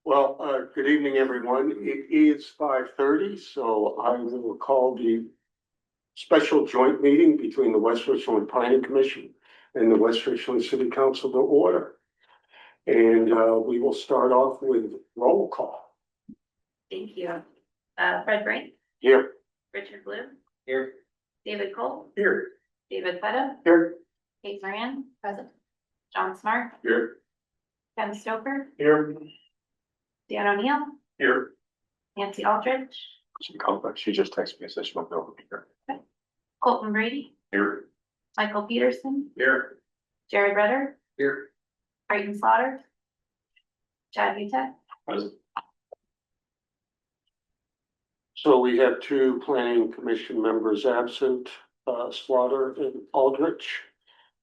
Well, good evening, everyone. It is 5:30, so I will call the special joint meeting between the West Richland Planning Commission and the West Richland City Council to order. And we will start off with roll call. Thank you. Fred Brink, Here. Richard Blue, Here. David Cole, Here. David Feta, Here. Kate Moran, present. John Smart, Here. Ken Stoker, Here. Dan O'Neill, Here. Nancy Aldridge, She just texted me and said she won't be able to be here. Colton Brady, Here. Michael Peterson, Here. Jared Rutter, Here. Creighton Slaughter, Chad Hutek. Present. So we have two planning commission members absent, Slaughter and Aldrich.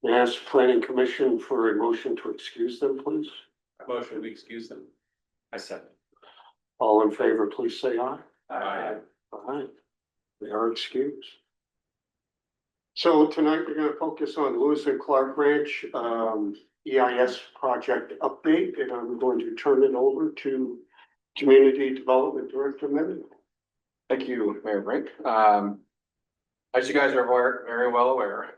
May I ask the planning commission for a motion to excuse them, please? Motion to excuse them. I second. All in favor, please say aye. Aye. Aye. They are excused. So tonight we're going to focus on Lewis and Clark Ranch EIS project update, and I'm going to turn it over to Community Development Director Mevin. Thank you, Mayor Brink. As you guys are very well aware,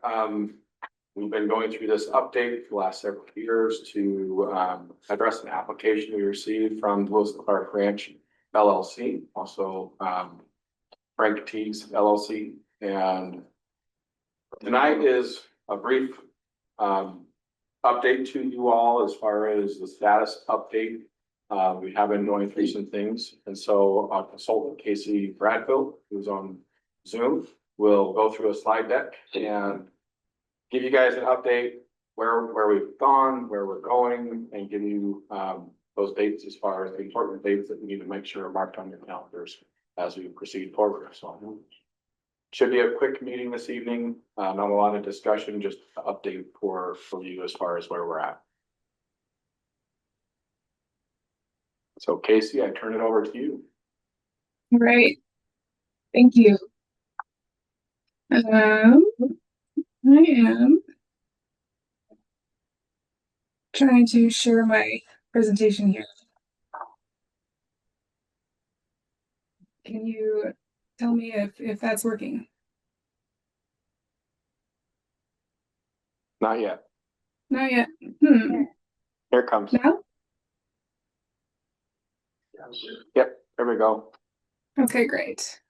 we've been going through this update for the last several years to address an application we received from Lewis and Clark Ranch LLC, also Frank Teagues LLC. And tonight is a brief update to you all as far as the status update. We have been going through some things, and so our consultant Casey Bradfield, who's on Zoom, will go through a slide deck and give you guys an update where we've gone, where we're going, and give you those dates as far as the important dates that we need to make sure are marked on your calendars as we proceed forward. So should be a quick meeting this evening, not a lot of discussion, just an update for you as far as where we're at. So Casey, I turn it over to you. All right. Thank you. I am trying to share my presentation here. Can you tell me if that's working? Not yet. Not yet. Here it comes. Now? Yep, there we go. Okay, great.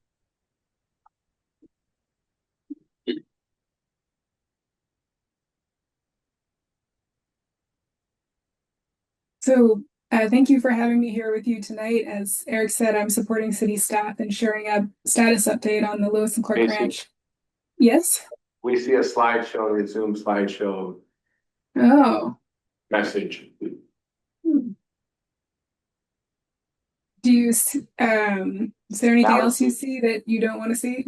So thank you for having me here with you tonight. As Eric said, I'm supporting city staff and sharing a status update on the Lewis and Clark Casey. Ranch. Yes? We see a slideshow, a Zoom slideshow Oh. message. Do you, is there anything Now- else you see that you don't want to see?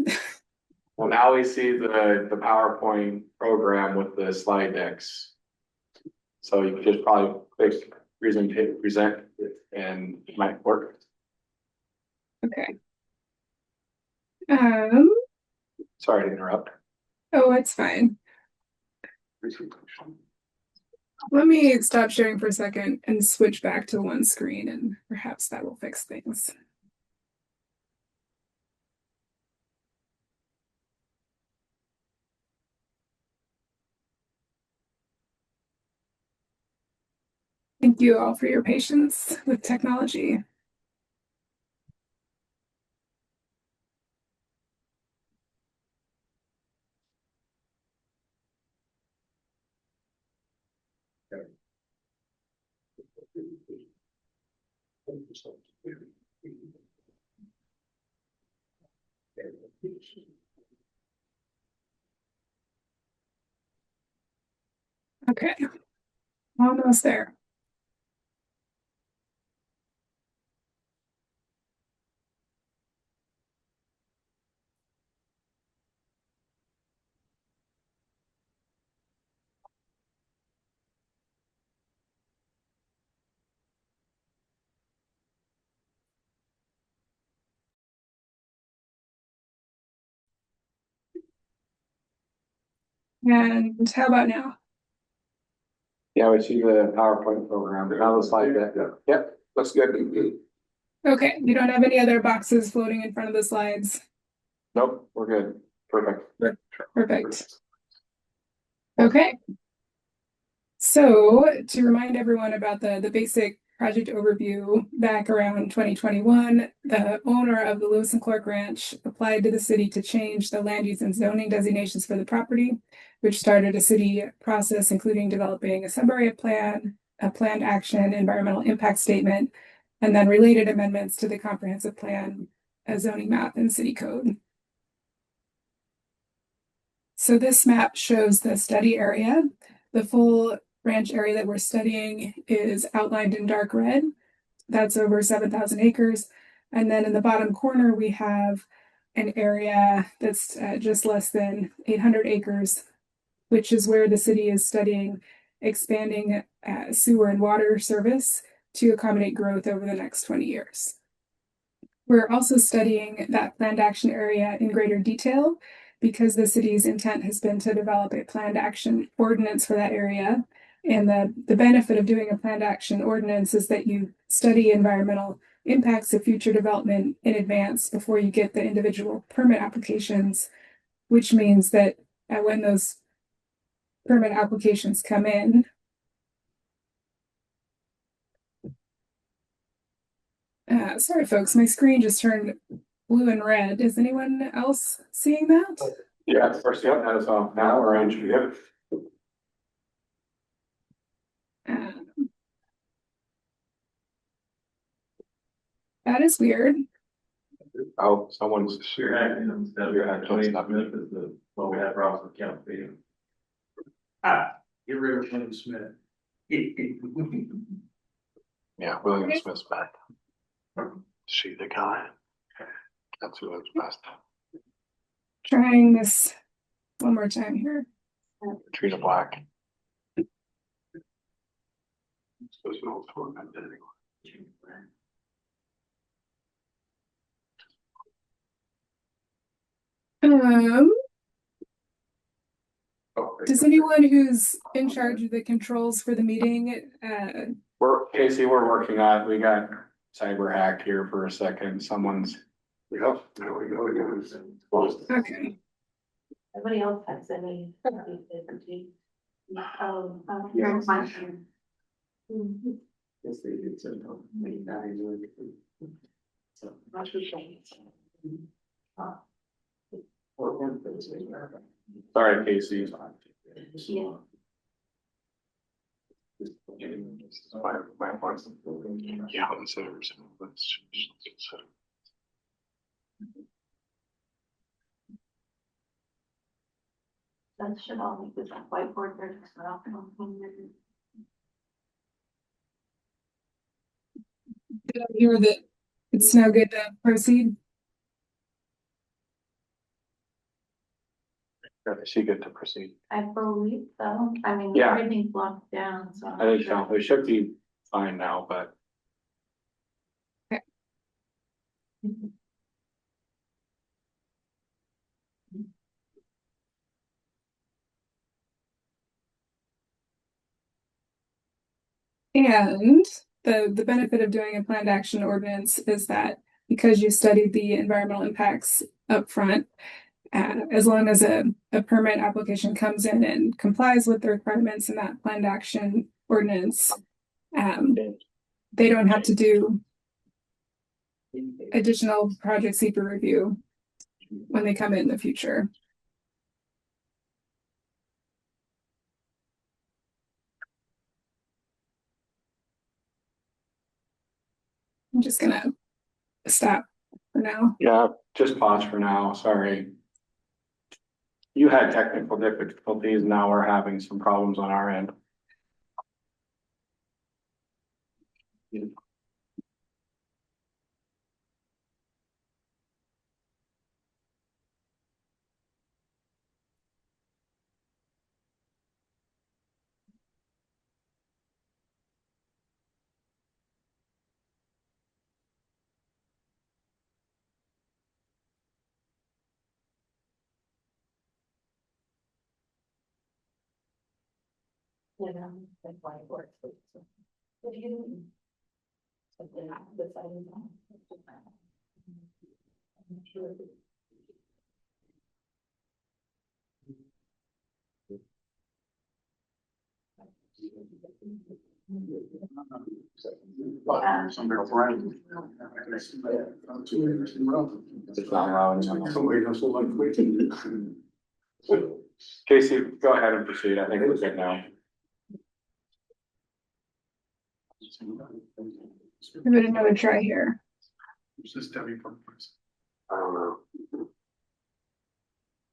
Well, now we see the PowerPoint program with the slide decks. So you could just probably click present and it might work. Okay. Sorry to interrupt. Oh, it's fine. Let me stop sharing for a second and switch back to one screen, and perhaps that will fix things. Thank you all for your patience with technology. Okay, almost there. And how about now? Yeah, we see the PowerPoint program. Now the slide deck. Yep. Looks good. Okay, you don't have any other boxes floating in front of the slides? Nope, we're good. Perfect. Perfect. Okay. So to remind everyone about the basic project overview, back around 2021, the owner of the Lewis and Clark Ranch applied to the city to change the land use and zoning designations for the property, which started a city process, including developing a sub-area plan, a planned action, environmental impact statement, and then related amendments to the comprehensive plan, a zoning map, and city code. So this map shows the study area. The full ranch area that we're studying is outlined in dark red. That's over 7,000 acres. And then in the bottom corner, we have an area that's just less than 800 acres, which is where the city is studying expanding sewer and water service to accommodate growth over the next 20 years. We're also studying that planned action area in greater detail because the city's intent has been to develop a planned action ordinance for that area. And the benefit of doing a planned action ordinance is that you study environmental impacts of future development in advance before you get the individual permit applications, which means that when those permit applications come in, sorry folks, my screen just turned blue and red. Is anyone else seeing that? Yeah, first, yeah, that is now orange. Yep. That is weird. Oh, someone's. Sure, instead of your actually, Smith is the, well, we have Ross with Count Freedom. Get rid of William Smith. Yeah, William Smith's back. She the guy. That's who lives best. Trying this one more time here. Trina Black. Supposed to know for anyway. Does anyone who's in charge of the controls for the meeting, Casey, we're working on, we got cyber hacked here for a second. Someone's. Yep, there we go again. okay, Everybody else has any. You're fine. Yes, they did send out many guys. So, Sorry, Casey. Yeah. My voice. Yeah, That should all make this whiteboard there. Just not did I hear that it's now good to proceed? Is she good to proceed? I believe so. I mean, Yeah. everything's locked down, so. I think so. It should be fine now, but. And the benefit of doing a planned action ordinance is that because you studied the environmental impacts up front, as long as a permit application comes in and complies with the requirements in that planned action ordinance, they don't have to do additional project secret review when they come in the future. I'm just gonna stop for now. Yeah, just pause for now. Sorry. You had technical difficulties. Now we're having some problems on our end. It's not allowing. Somebody doesn't like waiting. Casey, go ahead and proceed. I think we're good now. Give it another try here. I don't know.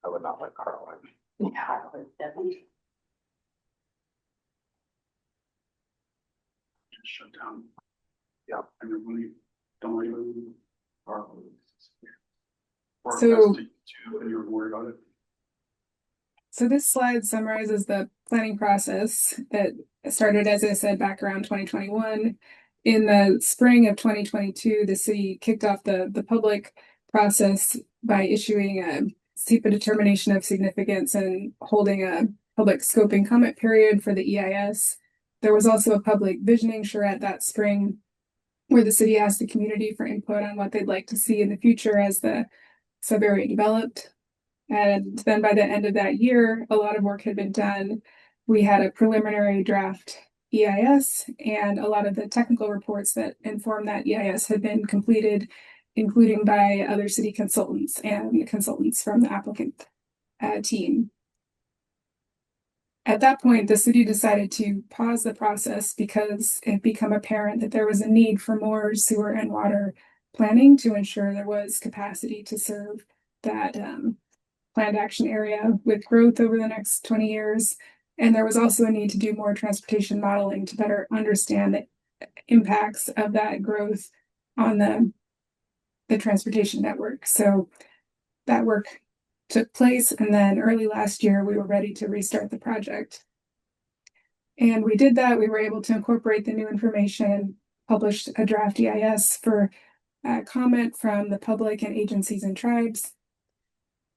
I would not let Carl in. Just shut down. Yeah. Everybody, don't even. So- And you're worried about it. So this slide summarizes the planning process that started, as I said, back around 2021. In the spring of 2022, the city kicked off the public process by issuing a SEPA determination of significance and holding a public scoping comment period for the EIS. There was also a public visioning charrette that spring where the city asked the community for input on what they'd like to see in the future as the sub-area developed. And then by the end of that year, a lot of work had been done. We had a preliminary draft EIS, and a lot of the technical reports that informed that EIS had been completed, including by other city consultants and consultants from the applicant team. At that point, the city decided to pause the process because it became apparent that there was a need for more sewer and water planning to ensure there was capacity to serve that planned action area with growth over the next 20 years. And there was also a need to do more transportation modeling to better understand the impacts of that growth on the transportation network. So that work took place, and then early last year, we were ready to restart the project. And we did that. We were able to incorporate the new information, published a draft EIS for comment from the public and agencies and tribes.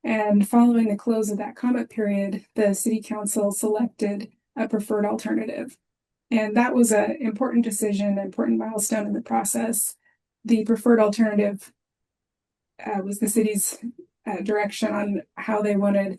And following the close of that comment period, the city council selected a preferred alternative. And that was an important decision, an important milestone in the process. The preferred alternative was the city's direction on how they wanted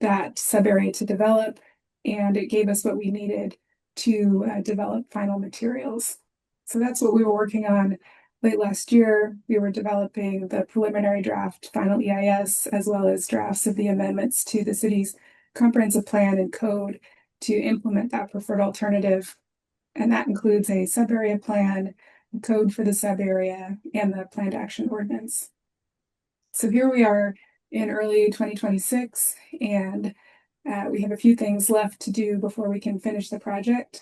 that sub-area to develop. And it gave us what we needed to develop final materials. So that's what we were working on late last year. We were developing the preliminary draft final EIS, as well as drafts of the amendments to the city's comprehensive plan and code to implement that preferred alternative. And that includes a sub-area plan, code for the sub-area, and the planned action ordinance. So here we are in early 2026, and we have a few things left to do before we can finish the project.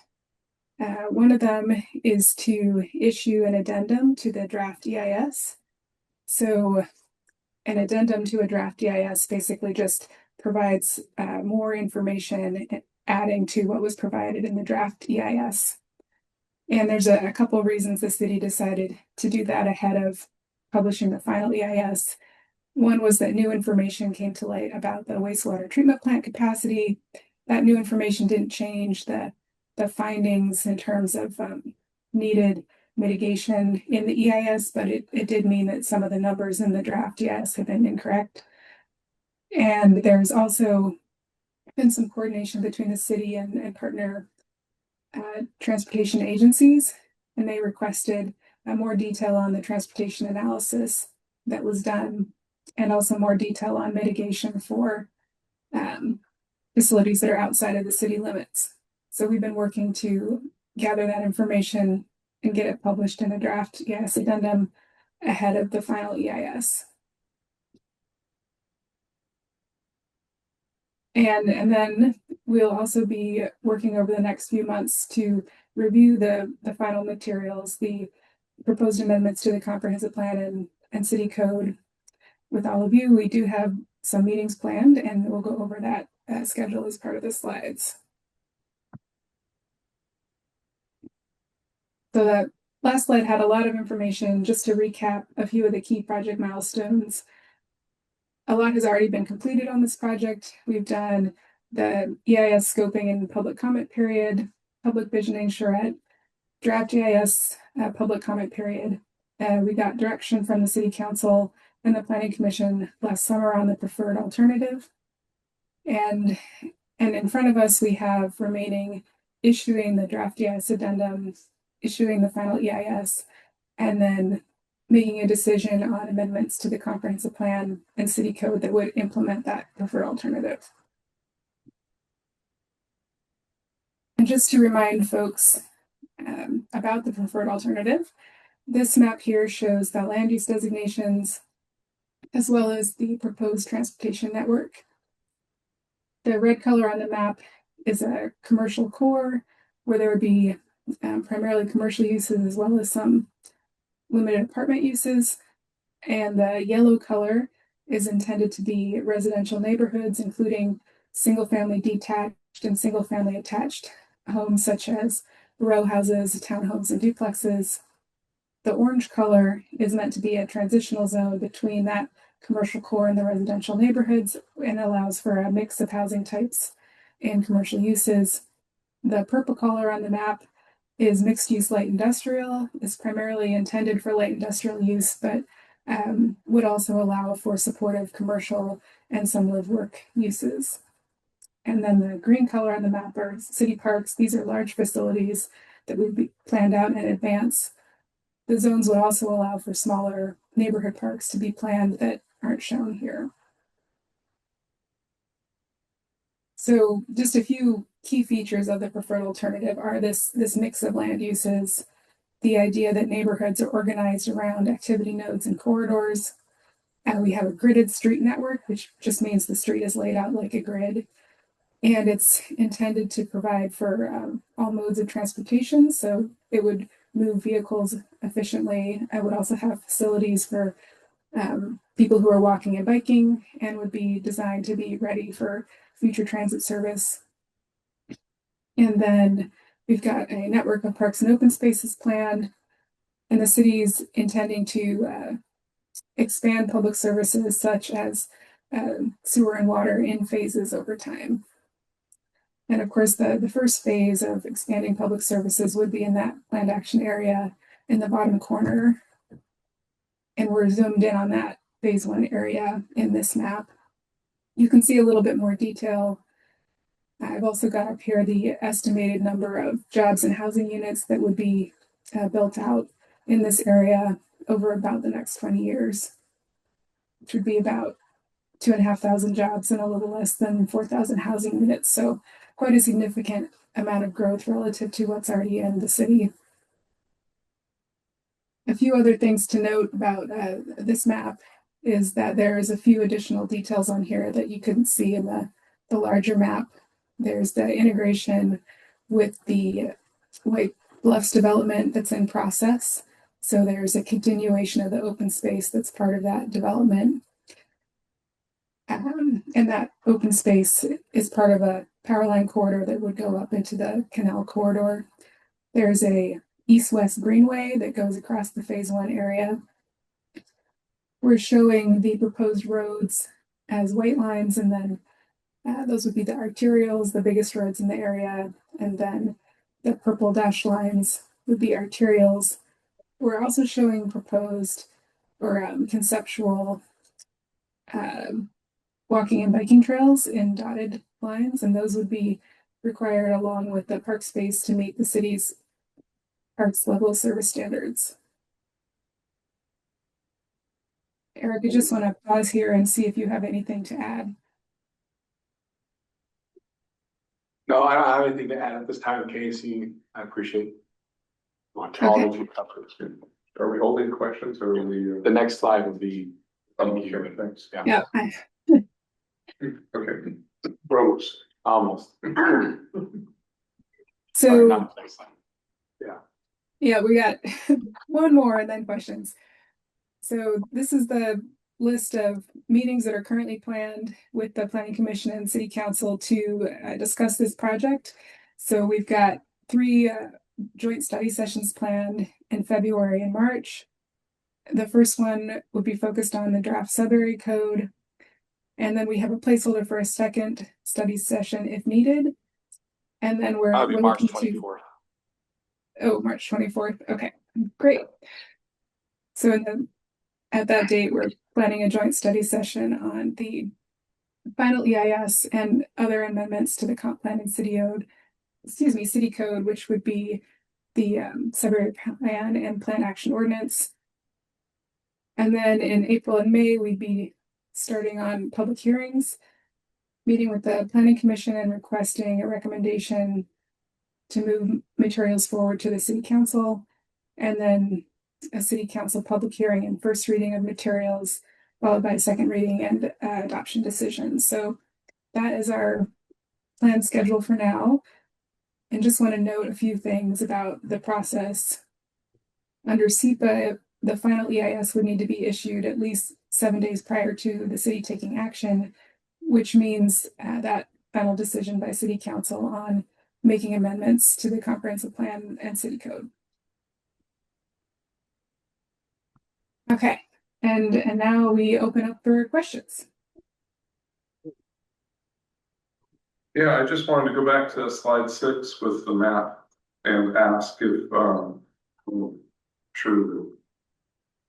One of them is to issue an addendum to the draft EIS. So an addendum to a draft EIS basically just provides more information, adding to what was provided in the draft EIS. And there's a couple of reasons the city decided to do that ahead of publishing the final EIS. One was that new information came to light about the wastewater treatment plant capacity. That new information didn't change the findings in terms of needed mitigation in the EIS, but it did mean that some of the numbers in the draft EIS have been incorrect. And there's also been some coordination between the city and partner transportation agencies, and they requested more detail on the transportation analysis that was done, and also more detail on mitigation for facilities that are outside of the city limits. So we've been working to gather that information and get it published in a draft EIS addendum ahead of the final EIS. And then we'll also be working over the next few months to review the final materials, the proposed amendments to the comprehensive plan and city code with all of you. We do have some meetings planned, and we'll go over that schedule as part of the slides. So that last slide had a lot of information. Just to recap a few of the key project milestones. A lot has already been completed on this project. We've done the EIS scoping and public comment period, public visioning charrette. draft GIS public comment period. We got direction from the city council and the planning commission last summer on the preferred alternative. And in front of us, we have remaining issuing the draft GIS addendum, issuing the final EIS, and then making a decision on amendments to the comprehensive plan and city code that would implement that preferred alternative. And just to remind folks about the preferred alternative, this map here shows the land use designations as well as the proposed transportation network. The red color on the map is a commercial core where there would be primarily commercial uses as well as some limited apartment uses. And the yellow color is intended to be residential neighborhoods, including single-family detached and single-family attached homes such as row houses, townhomes, and duplexes. The orange color is meant to be a transitional zone between that commercial core and the residential neighborhoods and allows for a mix of housing types and commercial uses. The purple color on the map is mixed use light industrial. It's primarily intended for light industrial use, but would also allow for supportive commercial and some live work uses. And then the green color on the map are city parks. These are large facilities that would be planned out in advance. The zones would also allow for smaller neighborhood parks to be planned that aren't shown here. So just a few key features of the preferred alternative are this mix of land uses, the idea that neighborhoods are organized around activity nodes and corridors. And we have a gridded street network, which just means the street is laid out like a grid. And it's intended to provide for all modes of transportation. So it would move vehicles efficiently. I would also have facilities for people who are walking and biking and would be designed to be ready for future transit service. And then we've got a network of parks and open spaces planned, and the city's intending to expand public services such as sewer and water in phases over time. And of course, the first phase of expanding public services would be in that land action area in the bottom corner. And we're zoomed in on that phase 1 area in this map. You can see a little bit more detail. I've also got up here the estimated number of jobs and housing units that would be built out in this area over about the next 20 years, which would be about 2,500 jobs and a little less than 4,000 housing units. So quite a significant amount of growth relative to what's already in the city. A few other things to note about this map is that there's a few additional details on here that you couldn't see in the larger map. There's the integration with the White Bluffs development that's in process. So there's a continuation of the open space that's part of that development. And that open space is part of a power line corridor that would go up into the canal corridor. There's a east-west greenway that goes across the phase 1 area. We're showing the proposed roads as white lines, and then those would be the arterials, the biggest roads in the area, and then the purple dashed lines would be arterials. We're also showing proposed or conceptual walking and biking trails in dotted lines, and those would be required along with the park space to meet the city's parks level service standards. Eric, I just want to pause here and see if you have anything to add. No, I don't have anything to add at this time, Casey. I appreciate all of your efforts. Are we holding questions or are we? The next slide would be. Okay, thanks. Yeah. Okay. Rose. Almost. So Not the next slide. yeah, we got one more and then questions. So this is the list of meetings that are currently planned with the Planning Commission and City Council to discuss this project. So we've got 3 joint study sessions planned in February and March. The first one would be focused on the draft sub-area code. And then we have a placeholder for a second study session if needed. And then we're That'll be March looking to 24th. Oh, March 24th. Okay, great. So at that date, we're planning a joint study session on the final EIS and other amendments to the comp plan and city code, which would be the Sudbury plan and plan action ordinance. And then in April and May, we'd be starting on public hearings, meeting with the planning commission and requesting a recommendation to move materials forward to the city council, and then a city council public hearing and first reading of materials, followed by a second reading and adoption decision. So that is our planned schedule for now. And just want to note a few things about the process. Under SEPA, the final EIS would need to be issued at least 7 days prior to the city taking action, which means that final decision by city council on making amendments to the comprehensive plan and city code. Okay, and now we open up for questions. Yeah, I just wanted to go back to slide 6 with the map and ask if, I'm sure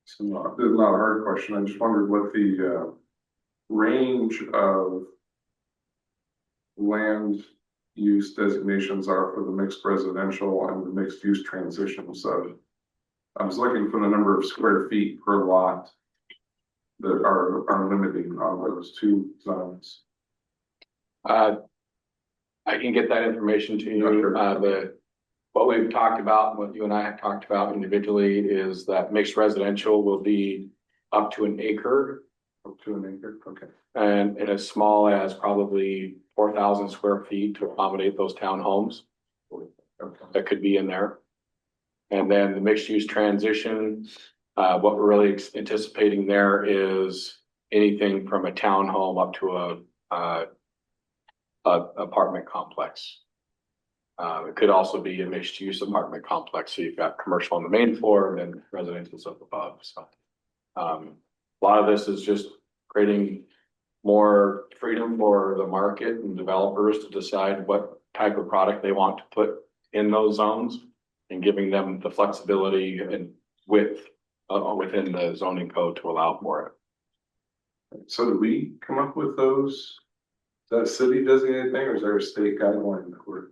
it's not a hard question. I just wondered what the range of land use designations are for the mixed residential and the mixed use transitions. So I was looking for the number of square feet per lot that are limiting on those two zones. I can get that information to you. What we've talked about, what you and I have talked about individually is that mixed residential will be up to an acre. Up to an acre, okay. And as small as probably 4,000 square feet to accommodate those townhomes. Okay. That could be in there. And then the mixed use transition, what we're really anticipating there is anything from a townhome up to a apartment complex. It could also be a mixed use apartment complex. So you've got commercial on the main floor and then residential's up above. So a lot of this is just creating more freedom for the market and developers to decide what type of product they want to put in those zones and giving them the flexibility and width within the zoning code to allow for it. So do we come up with those? Is that a city designated thing or is there a state guideline that we're?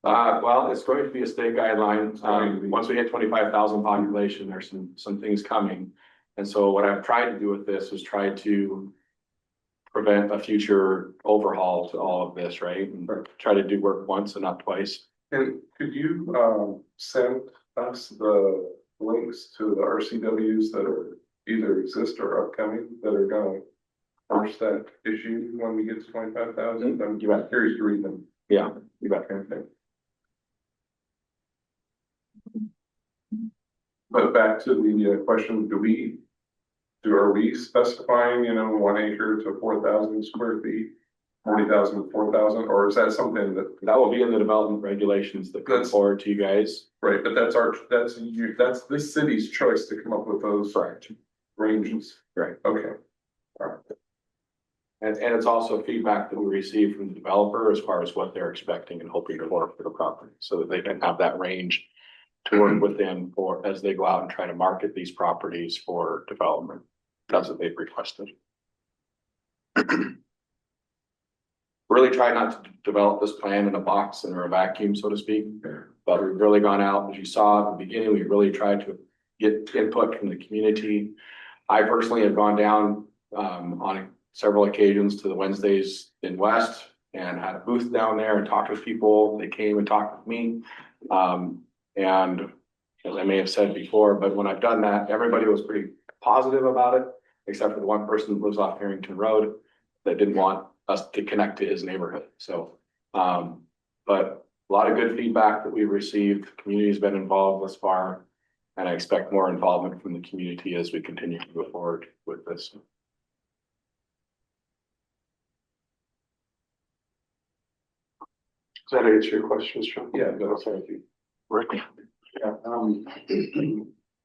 Well, it's going to be a state guideline. Once we hit 25,000 population, there's some things coming. And so what I've tried to do with this is try to prevent a future overhaul to all of this, right? And try to do work once and not twice. And could you send us the links to the RCWs that are either exist or upcoming that are gonna force that issue when we get to 25,000? I'm curious to read them. Yeah, you bet. Kind of thing. But back to the question, are we specifying, 1 acre to 4,000 square feet, 40,000 to 4,000, or is that something that? That will be in the development regulations that come forward to you guys. Right, but that's this city's choice to come up with those ranges. Right. Okay. All right. And it's also feedback that we receive from the developer as far as what they're expecting and hoping for the property, so that they can have that range to work within for as they go out and try to market these properties for development. That's what they've requested. Really try not to develop this plan in a box or a vacuum, so to speak. But we've really gone out, as you saw at the beginning, we really tried to get input from the community. I personally have gone down on several occasions to the Wednesdays in West and had a booth down there and talked with people. They came and talked with me. And as I may have said before, but when I've done that, everybody was pretty positive about it, except for the one person who lives off Harrington Road that didn't want us to connect to his neighborhood. So, but a lot of good feedback that we've received. The community's been involved thus far, and I expect more involvement from the community as we continue to move forward with this. Does that answer your questions, Sean? Yeah, thank you. Rick? Yeah,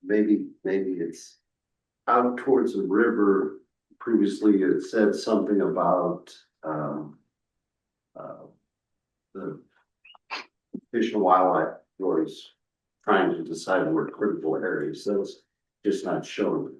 maybe it's out towards the river. Previously, it said something about the Fish and Wildlife Authority's trying to decide where critical areas, that's just not shown.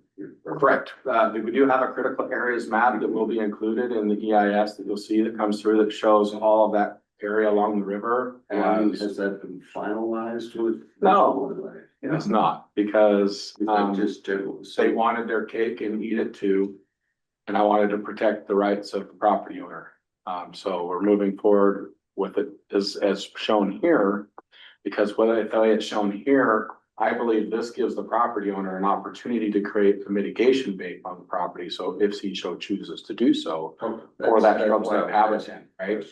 Correct. We do have a critical areas map that will be included in the EIS that you'll see that comes through that shows all of that area along the river. And Has that been finalized with? No. it's not because, Just general. they wanted their cake and eat it too. And I wanted to protect the rights of the property owner. So we're moving forward with it as shown here. Because what I tell you it's shown here, I believe this gives the property owner an opportunity to create a mitigation bait on the property. So if he so chooses to do so, for that shrub step habitat, right?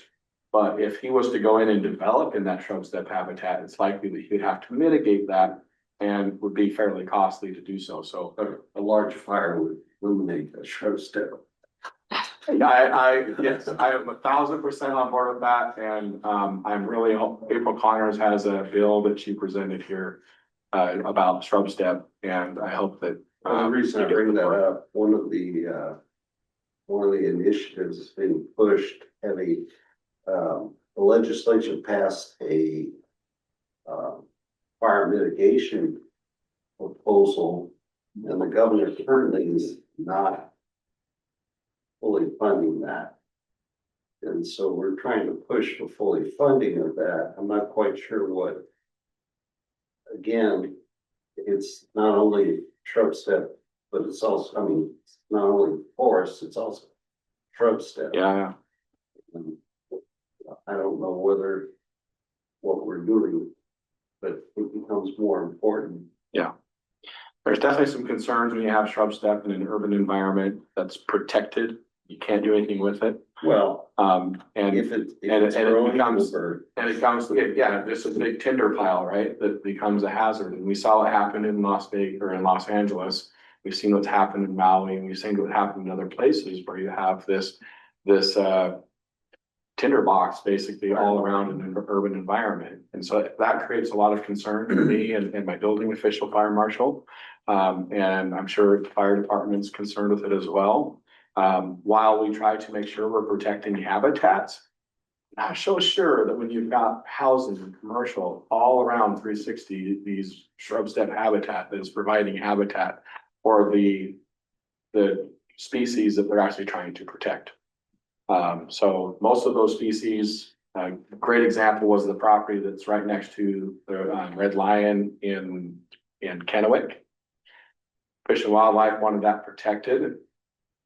But if he was to go in and develop in that shrub step habitat, it's likely that he'd have to mitigate that and would be fairly costly to do so. So A large fire would eliminate a shrub step. yes, I am 1,000% on board with that. And I'm really, April Connors has a bill that she presented here about shrub step, and I hope that. The reason I bring that up, one of the initiatives that's being pushed heavy, the legislature passed a fire mitigation proposal, and the governor currently is not fully funding that. And so we're trying to push for fully funding of that. I'm not quite sure what. Again, it's not only shrub step, but it's also, I mean, it's not only forest, it's also shrub step. Yeah, And I don't know whether what we're doing, but it becomes more important. there's definitely some concerns when you have shrub step in an urban environment that's protected. You can't do anything with it. Well, And if and it's it growing becomes- over, And it comes, yeah, this is a big tinder pile, right, that becomes a hazard, and we saw it happen in Las Vegas or in Los Angeles. We've seen what's happened in Maui, and we've seen what happened in other places where you have this tinderbox basically all around in an urban environment. And so that creates a lot of concern to me and my building official, fire marshal. And I'm sure the fire department's concerned with it as well. While we try to make sure we're protecting habitats, not so sure that when you've got housing and commercial all around 360, these shrub step habitat that is providing habitat for the species that they're actually trying to protect. So most of those species, a great example was the property that's right next to the Red Lion in Kennewick. Fish and Wildlife wanted that protected.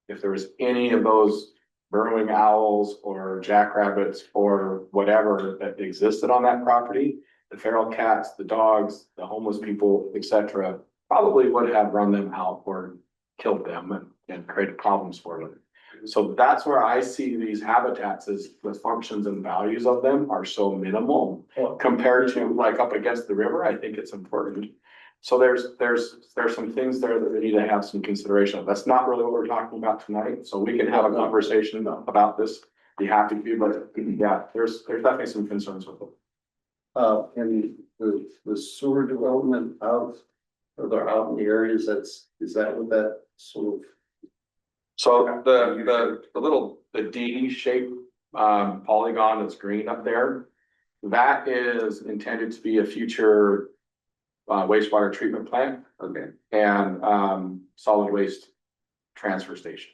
If there was any of those burrowing owls or jackrabbits or whatever that existed on that property, the feral cats, the dogs, the homeless people, etc., probably would have run them out or killed them and created problems for them. So that's where I see these habitats as the functions and values of them are so minimal compared to like up against the river. I think it's important. So there's some things there that we need to have some consideration of. That's not really what we're talking about tonight, so we can have a conversation about this. Be happy to, but yeah, there's definitely some concerns with it. and the sewer development out, further out in the areas, is that what that sort of? So the D shaped polygon that's green up there, that is intended to be a future wastewater treatment plant. Okay. And solid waste transfer station.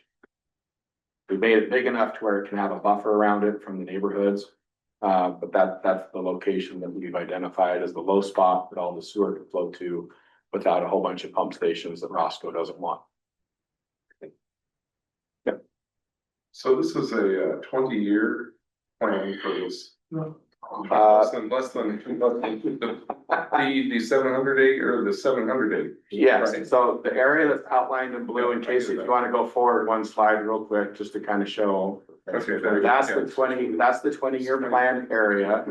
We made it big enough to where it can have a buffer around it from the neighborhoods. But that's the location that we've identified as the low spot that all the sewer can flow to without a whole bunch of pump stations that Roscoe doesn't want. So this is a 20-year plan for this. Less than the 700 acre or the 700 acre. Yes, Right. so the area that's outlined in blue, in case if you want to go forward one slide real quick, just to kind of show. Okay, there you go. That's the 20-year plan area.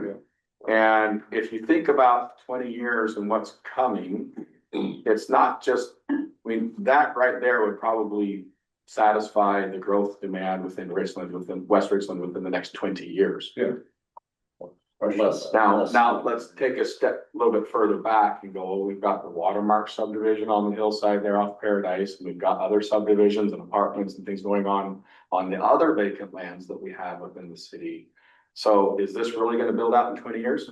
And if you think about 20 years and what's coming, it's not just, I mean, that right there would probably satisfy the growth demand within West Richland within the next 20 years. Yeah. Now let's take a little bit further back and go, well, we've got the Watermark subdivision on the hillside there off Paradise, and we've got other subdivisions and apartments and things going on the other vacant lands that we have within the city. So is this really gonna build out in 20 years?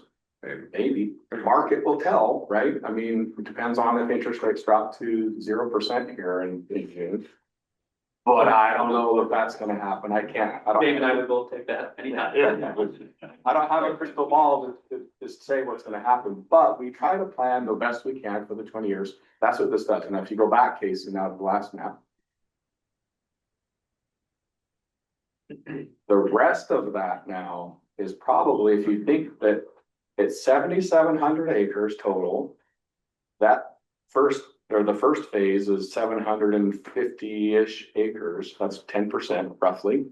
Maybe, the market will tell, right? I mean, it depends on if interest rates drop to 0% here in June. But I don't know if that's gonna happen, I can't, I don't. Dave and I would both take that anytime. I don't have a crystal ball to say what's gonna happen, but we try to plan the best we can for the 20 years. That's what this does. And if you go back, Casey, now to the last map. The rest of that now is probably, if you think that it's 7,700 acres total. That the first phase is 750-ish acres. That's 10% roughly.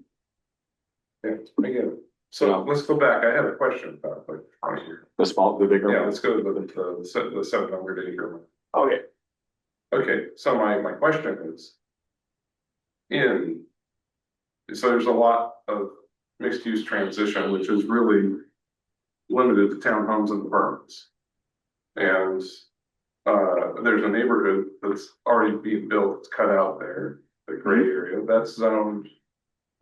Yeah, I get it. So let's go back. I had a question about like right here. The bigger Yeah, one. let's go to the 700 acre one. Okay, Okay, so my question is. So there's a lot of mixed use transition, which is really limited to townhomes and apartments. And there's a neighborhood that's already being built, it's cut out there, the gray area, that's zoned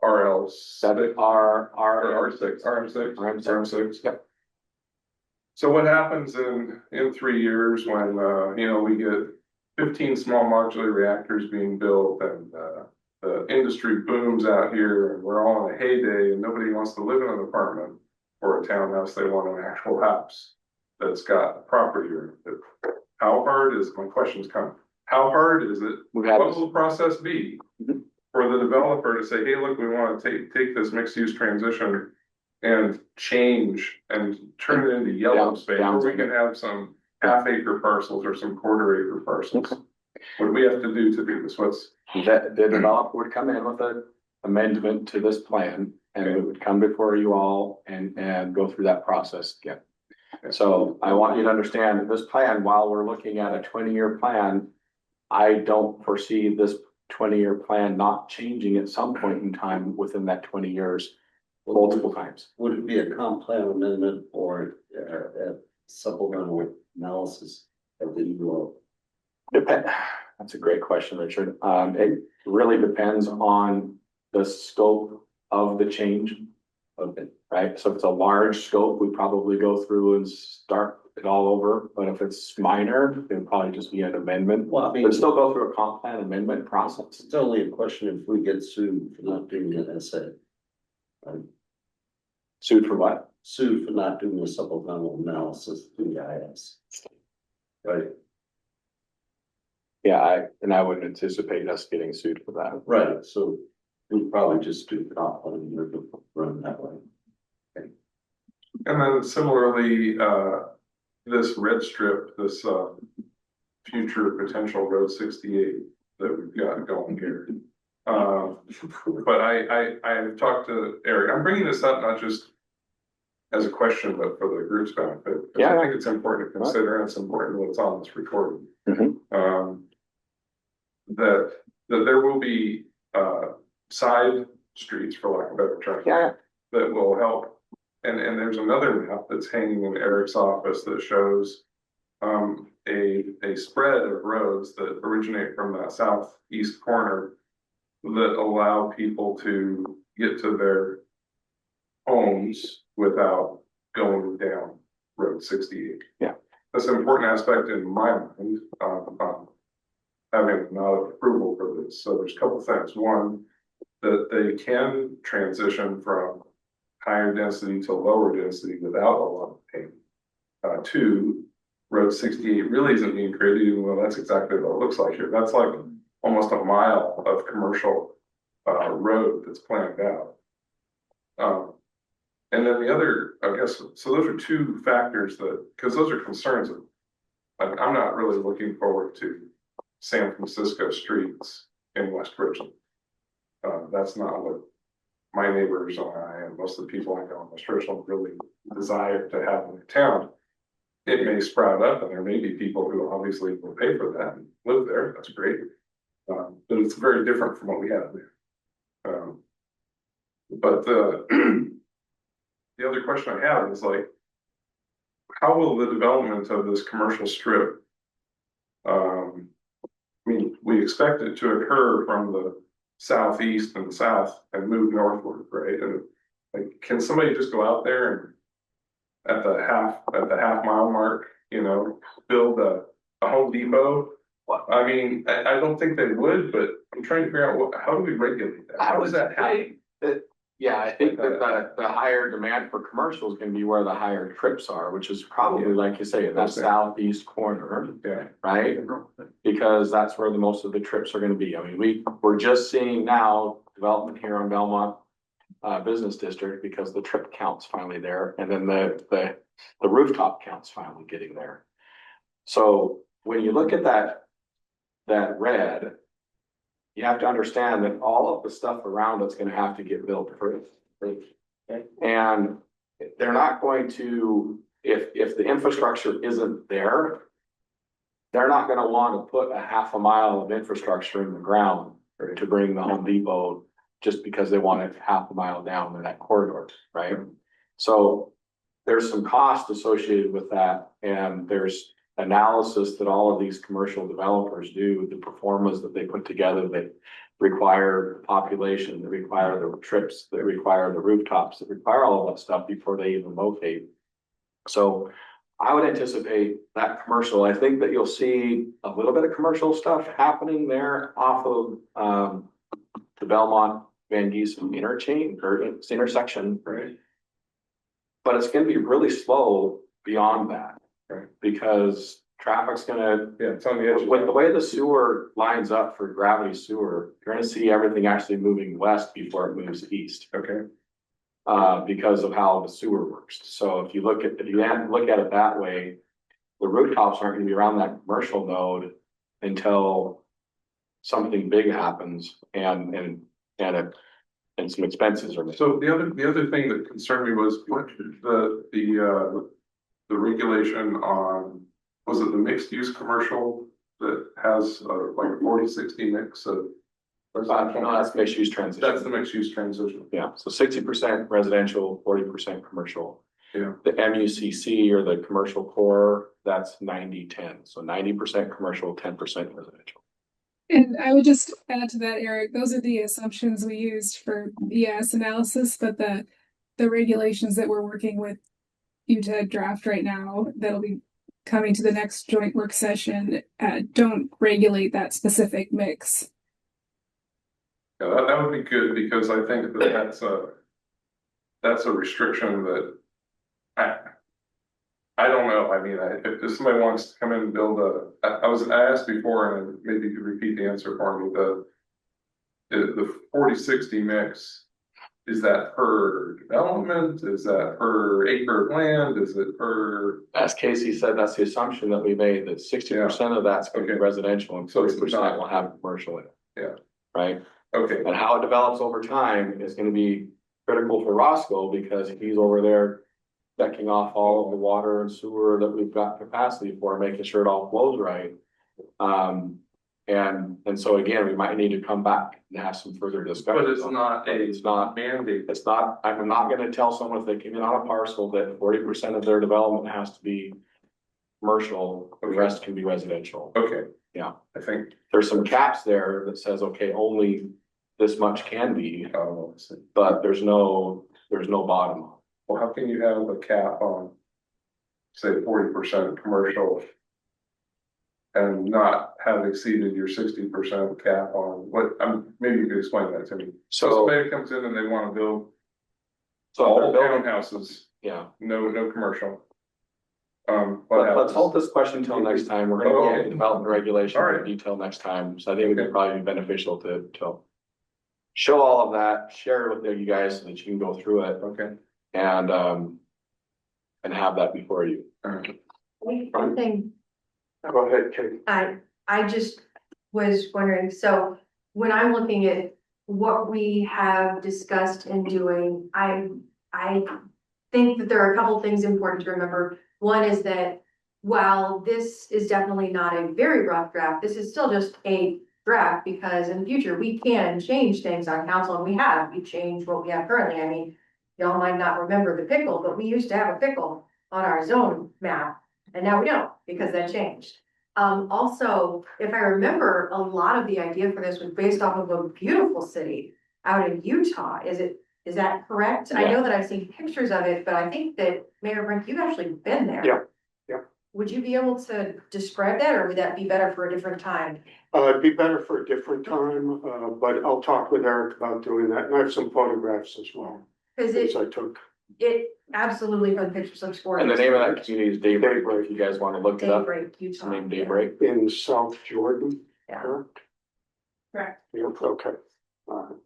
RL. 7 R R6, RM6, RM6. RM6. Yep. So what happens in 3 years when, we get 15 small modular reactors being built and, the industry booms out here and we're all in a heyday and nobody wants to live in an apartment or a townhouse, they want an actual house that's got property around it. How hard is, my question's coming, how hard is it? We've had What this. will the process be Mhm. for the developer to say, hey, look, we want to take this mixed use transition and change and turn it into yellow space, where we can have some half acre parcels or some quarter acre parcels? What do we have to do this? That the developer would come in with an amendment to this plan and it would come before you all and go through that process again. So I want you to understand that this plan, while we're looking at a 20-year plan, I don't foresee this 20-year plan not changing at some point in time within that 20 years, multiple times. Would it be a comp plan amendment or a supplemental analysis of the UO? That's a great question, Richard. It really depends on the scope of the change. Okay, Right, so if it's a large scope, we probably go through and start it all over, but if it's minor, it'll probably just be an amendment. well, I mean, But still go through a comp plan amendment process. it's only a question if we get sued for not doing an essay. Sued for what? Sued for not doing a supplemental analysis of the EIS. Right, Yeah, I wouldn't anticipate us getting sued for that. right, so we'd probably just do comp plan and run that way. And then similarly, this red strip, this future potential road 68 that we've got going here. But I've talked to Eric, I'm bringing this up not just as a question, but for the group's benefit. 'Cause Yeah. I think it's important to consider and it's important what's on this recording. Mhm. That there will be side streets, for lack of a better term. Yeah, That will help. And there's another map that's hanging in Eric's office that shows a spread of roads that originate from that southeast corner that allow people to get to their homes without going down Road 68. Yeah. That's an important aspect in my mind, having not approval for this. So there's a couple things. One, that they can transition from higher density to lower density without a lot of pain. Two, Road 68 really isn't being created, even though that's exactly what it looks like here. That's like almost a mile of commercial road that's planned out. And then the other, I guess, so those are two factors because those are concerns that I'm not really looking forward to San Francisco streets in West Richland. That's not what my neighbors and I and most of the people I know in West Richland really desire to have in the town. It may sprout up and there may be people who obviously will pay for that and live there, that's great. But it's very different from what we have there. But the other question I have is like, how will the development of this commercial strip, I mean, we expect it to occur from the southeast and south and move northward, right? And like, can somebody just go out there at the half mile mark, you know, build a Home Depot. I mean, I don't think they would, but I'm trying to figure out how do we regulate that? How does that happen? Yeah, I think that the higher demand for commercial is gonna be where the higher trips are, which is probably, like you say, in that Okay. southeast corner, Yeah, right? Because that's where the most of the trips are gonna be. I mean, we're just seeing now development here on Belmont Business District because the trip count's finally there, and then the rooftop count's finally getting there. So when you look at that red, you have to understand that all of the stuff around it's gonna have to get built first. And they're not going to, if the infrastructure isn't there, they're not gonna want to put a half a mile of infrastructure in the ground to bring the Home Depot just because they want it half a mile down in that corridor, right? So there's some cost associated with that, and there's analysis that all of these commercial developers do, the performance that they put together that require population, that require the trips, that require the rooftops, that require all of that stuff before they even locate. So I would anticipate that commercial, I think that you'll see a little bit of commercial stuff happening there off of the Belmont Van Giesen interchange or intersection. right, But it's gonna be really slow beyond that. Right. Because traffic's gonna, yeah, it's on the edge. with the way the sewer lines up for gravity sewer, you're gonna see everything actually moving west before it moves east. Okay, Because of how the sewer works. So if you look at it that way, the rooftops aren't gonna be around that commercial node until something big happens and some expenses are made. so the other thing that concerned me was what the regulation on, was it the mixed use commercial that has like a 40-60 mix of? No, that's mixed use transition. That's the mixed use transition. Yeah, so 60% residential, 40% commercial. Yeah. The MUCC or the commercial core, that's 90-10, so 90% commercial, 10% residential. And I would just add to that, Eric, those are the assumptions we used for ES analysis, but the regulations that we're working with you to draft right now, that'll be coming to the next joint work session, don't regulate that specific mix. Yeah, that would be good, because I think that that's a restriction that I don't know, I mean, if somebody wants to come in and build I asked before, and maybe you could repeat the answer for me, the 40-60 mix, is that per development, is that per acre of land, is it per? As Casey said, that's the assumption that we made, that 60% of that's gonna be Okay. residential and So it's 40% not- will have commercial in it. Yeah. Right? Okay, And how it develops over time is gonna be critical for Roscoe because he's over there decking off all of the water and sewer that we've got capacity for, making sure it all flows right. And so again, we might need to come back and have some further discussion. but it's not It's not, mandate. it's not, I'm not gonna tell someone if they come in on a parcel that 40% of their development has to be commercial, the rest can be residential. Okay. Yeah. I think, There's some caps there that says, okay, only this much can be, I see. but there's no bottom. Well, how can you have a cap on, say, 40% commercial and not have exceeded your 60% cap on what, maybe you could explain that to me. So So, somebody comes in and they want to build so all they're building, townhouses, yeah. no commercial. What Let's happens? hold this question until next time. We're gonna go into development regulation All in right. detail next time. So I think it Okay. would probably be beneficial to show all of that, share it with you guys so that you can go through it Okay, and have that before you. all right. One thing Go ahead, Kate. I just was wondering, so when I'm looking at what we have discussed in doing, I think that there are a couple things important to remember. One is that while this is definitely not a very rough draft, this is still just a draft, because in the future, we can change things on council, and we've changed what we have currently. I mean, y'all might not remember the pickle, but we used to have a pickle on our zone map, and now we don't, because that changed. Also, if I remember, a lot of the idea for this was based off of a beautiful city out in Utah. Is it Is that correct? I know that I've seen pictures of it, but I think that Mayor Brink, you've actually been there. Yeah, yeah. Would you be able to describe that, or would that be better for a different time? It'd be better for a different time, but I'll talk with Eric about doing that, and I have some photographs as well, Cause things I took. it absolutely from the pictures looks gorgeous. And the name of that community is Daybreak, if you guys want to look it up. Daybreak, It's Utah. named Daybreak. In South Jordan, Yeah. correct? Correct. Yeah, okay. All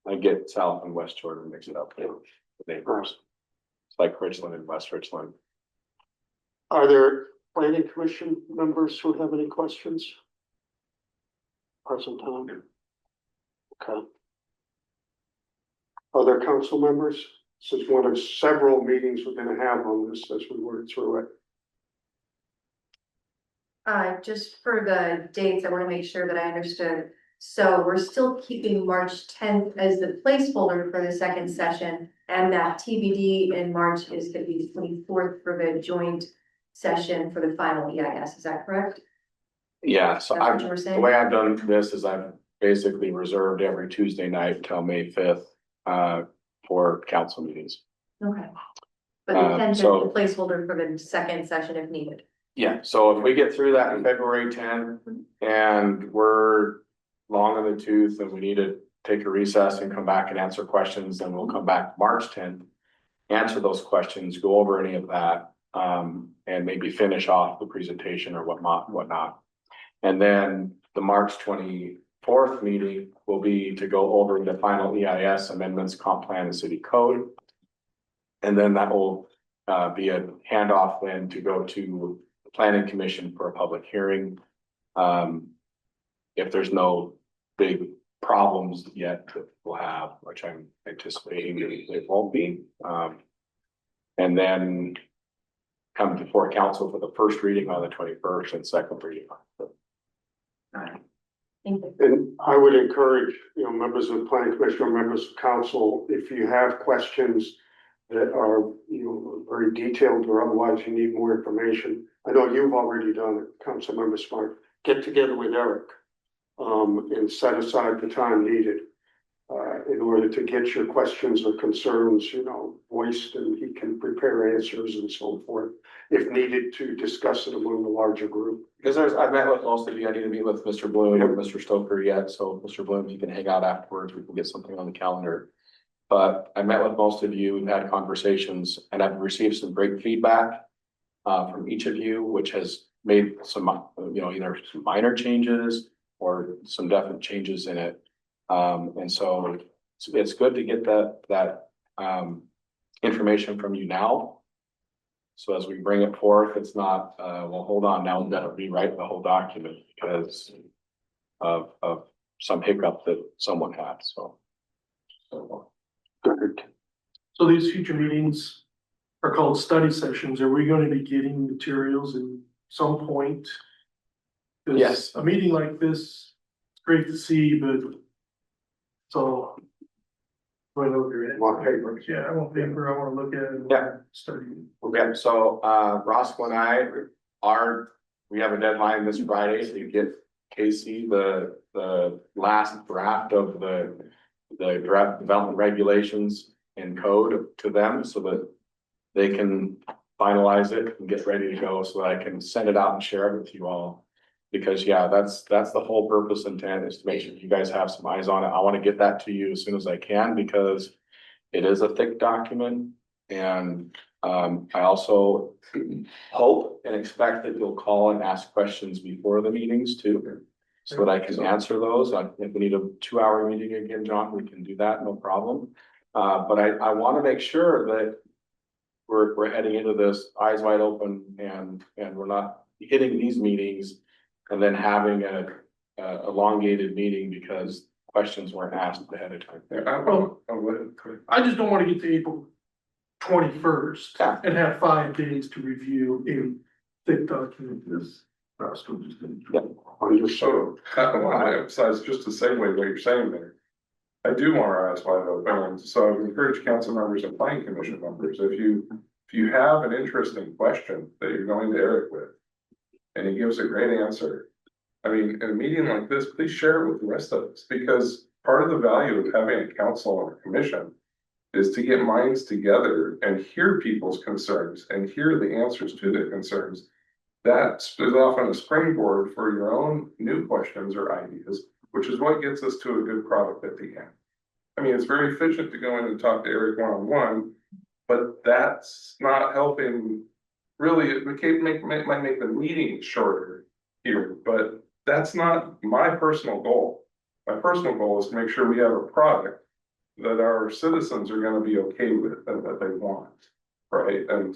I get South and West Jordan mixed up. The neighbors. It's like Richland and West Richland. Are there planning commission members who have any questions? Present time? Okay. Other council members? This is one of several meetings we're gonna have on this as we work through it. Just for the dates, I want to make sure that I understood. So we're still keeping March tenth as the placeholder for the second session, and that TBD in March is gonna be the 24th for the joint session for the final EIS, is that correct? Yeah, so That's what you were the saying? way I've done this is I've basically reserved every Tuesday night till May 5th, for council meetings. Okay. But the 10th is the so- placeholder for the second session if needed. Yeah, so if we get through that in February 10th and we're long in the tooth and we need to take a recess and come back and answer questions, then we'll come back March 10th. Answer those questions, go over any of that, and maybe finish off the presentation or whatnot. And then the March 24th meeting will be to go over the final EIS amendments, comp plan and city code. And then that will be a handoff then to go to the planning commission for a public hearing. If there's no big problems yet that we'll have, which I'm anticipating it won't be. And then come before council for the first reading on the 21st and second reading. Alright. Thank you. And I would encourage, members of the planning commission or members of council, if you have questions that are, very detailed or otherwise you need more information. I know you've already done it, Councilmember Smart, get together with Eric. And set aside the time needed, in order to get your questions or concerns, voiced, and he can prepare answers and so forth. If needed, to discuss it among the larger group. Because I've met with most of you, I need to meet with Mr. Bloom and Mr. Stoker yet, so Mr. Bloom, you can hang out afterwards, we can get something on the calendar. But I met with most of you, we've had conversations, and I've received some great feedback from each of you, which has made some, either some minor changes or some definite changes in it. And so it's good to get that information from you now. So as we bring it forth, it's not, well, hold on, now we've got to rewrite the whole document because of some hiccup that someone had, so. Good. So these future meetings are called study sessions. Are we going to be getting materials at some point? 'Cause Yes. a meeting like this, it's great to see, but so. Right over it. Want paper? Yeah, I want paper. I want to look at it. and Yeah. Study. Okay, so Roscoe and I we have a deadline this Friday to get Casey the last draft of the draft development regulations and code to them so that they can finalize it and get ready to go so that I can send it out and share it with you all. Because that's the whole purpose intent, is to make sure you guys have some eyes on it. I want to get that to you as soon as I can because it is a thick document. And I also hope and expect that you'll call and ask questions before the meetings too. So that I can answer those. If we need a 2-hour meeting again, John, we can do that, no problem. But I want to make sure that we're heading into this eyes wide open and we're not hitting these meetings and then having a elongated meeting because questions weren't asked ahead of time. I just don't want to get to April 21st Yeah. and have 5 days to review a thick document. This. Understood. So I want to emphasize, just to segue what you're saying there. I do want our eyes wide open, so I would encourage council members and planning commission members, if you have an interesting question that you're going to Eric with. And he gives a great answer. I mean, in a meeting like this, please share it with the rest of us, because part of the value of having a council or a commission is to get minds together and hear people's concerns and hear the answers to their concerns. That is often a springboard for your own new questions or ideas, which is what gets us to a good product at the end. I mean, it's very efficient to go in and talk to Eric one-on-one, but that's not helping. Really, it might make the meeting shorter here, but that's not my personal goal. My personal goal is to make sure we have a product that our citizens are gonna be okay with and that they want, right? And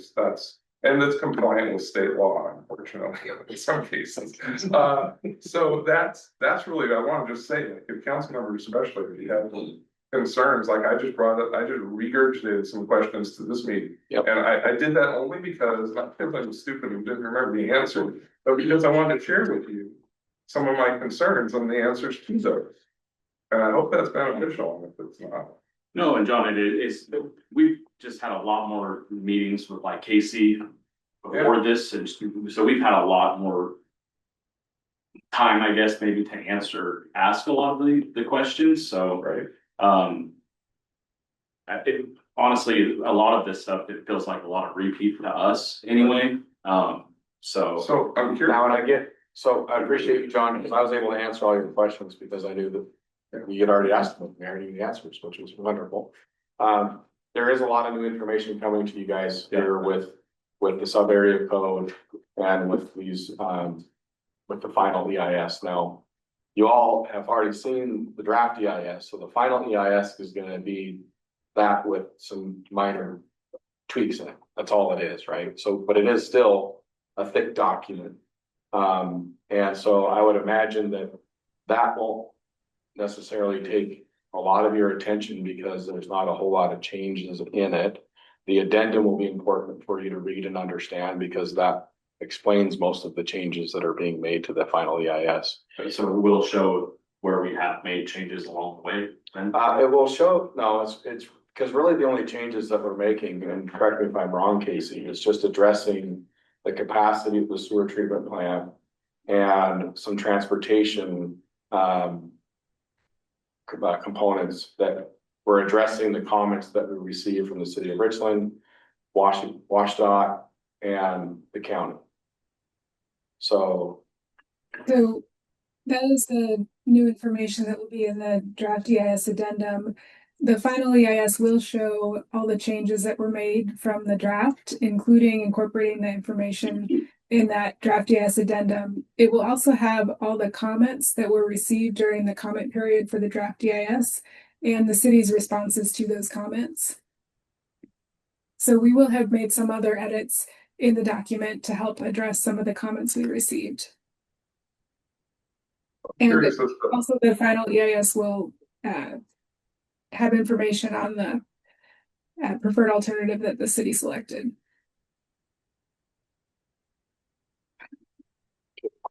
it's compliant with state law, unfortunately, in some cases. So that's really, I wanna just say, like, if council members especially, if you have concerns, like I just regurgitated some questions to this meeting. Yep. And I did that only because, not because I was stupid and didn't remember the answer, but because I wanted to share with you some of my concerns and the answers to those. And I hope that's beneficial, and if it's not. No, and John, we've just had a lot more meetings with like Casey before this, and so we've had a lot more time, I guess, maybe to ask a lot of the questions, so. Right. Honestly, a lot of this stuff, it feels like a lot of repeat to us anyway, So I'm curious. Now, I appreciate you, John, because I was able to answer all your questions because I knew that you had already asked them, and I already knew the answers, which was wonderful. There is a lot of new information coming to you guys here with the sub area code and with these, with the final EIS. Now, you all have already seen the draft EIS, so the final EIS is gonna be that with some minor tweaks in it. That's all it is, right? So, but it is still a thick document. And so I would imagine that won't necessarily take a lot of your attention because there's not a whole lot of changes in it. The addendum will be important for you to read and understand because that explains most of the changes that are being made to the final EIS. So we'll show where we have made changes along the way, then. It will show, no, it's because really the only changes that we're making, and correct me if I'm wrong, Casey, is just addressing the capacity of the sewer treatment plant and some transportation components that we're addressing the comments that we received from the city of Richland, WashDOT, and the county. So that is the new information that will be in the draft EIS addendum. The final EIS will show all the changes that were made from the draft, including incorporating the information in that draft EIS addendum. It will also have all the comments that were received during the comment period for the draft EIS and the city's responses to those comments. So we will have made some other edits in the document to help address some of the comments we received. And also the final EIS will have information on the preferred alternative that the city selected.